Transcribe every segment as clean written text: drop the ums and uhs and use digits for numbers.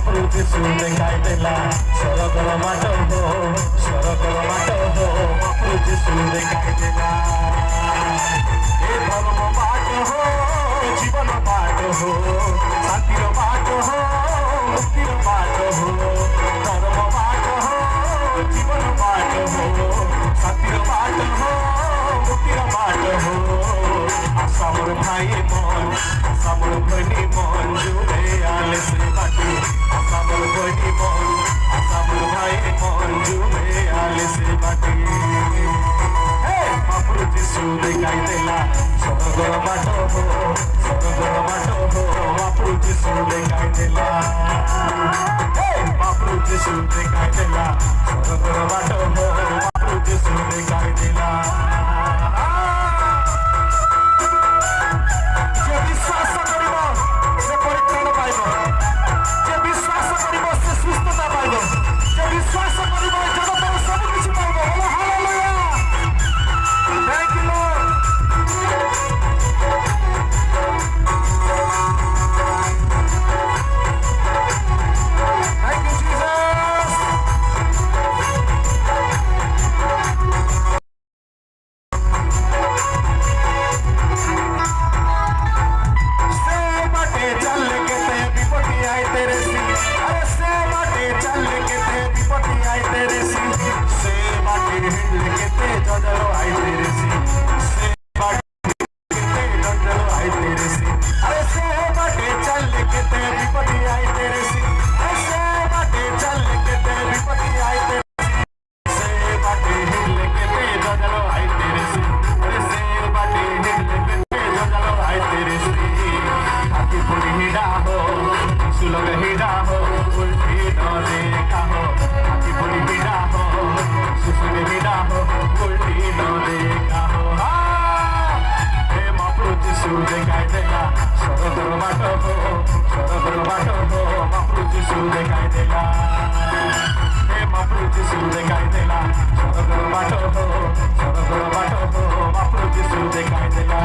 महाप्रभु जीशु देखाई देला स्वर्गर बाट हो स्वर्गर बाट हो महाप्रभु जीशु देखाई देला ए धर्म बाट हो जीवन बाट हो शांतिर बाट हो मुक्तिर बाट हो धर्म बाट हो जीवन बाट हो शांतिर बाट हो मुक्तिर बाट हो आशा मोर भाई मन आशा मोर भनी मन जुड़े आले से बाटी आशा मोर भनी मन आशा मोर भाई मन जुड़े आले से बाटी महाप्रभु जीशु देखाई देला स्वर्गर बाट हो स्वर्गर बाट हो महाप्रभु जीशु देखाई देला महाप्रभु जीशु देखाई देला स्वर्गर बाट हो महाप्रभु जीशु देखाई देला विश्वास करिब से परित्राण पाइब जे विश्वास करिब से सुस्थता पाइब जे विश्वास करिब जगतर सब किछि पाइब बोलो hallelujah thank you Lord thank you Jesus चल के ते विपत्ति आए तेरे सी अरे से बाटे चल के ते विपत्ति आए तेरे सी से बाटे हिल के ते जजरो आए तेरे सी से बाटे के ते जजरो आए तेरे सी अरे से बाटे चल के ते विपत्ति आए तेरे सी अरे से बाटे चल के ते विपत्ति आए तेरे सी से बाटे हिल के ते जजरो आए तेरे सी अरे से बाटे हिल के ते जजरो आए तेरे सी हिड़ा हो सुलग हिड़ा हो उल्टी न देखा हो हाथी पुरी हिड़ा हो सुसुग हिड़ा हो उल्टी न देखा हो हे महाप्रभु जीशु देखाई देला स्वर्गर बाट हो स्वर्गर बाट हो महाप्रभु जीशु देखाई देला हे महाप्रभु जीशु देखाई देला स्वर्गर बाट हो स्वर्गर बाट हो महाप्रभु जीशु देखाई देला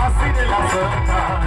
Así de la zona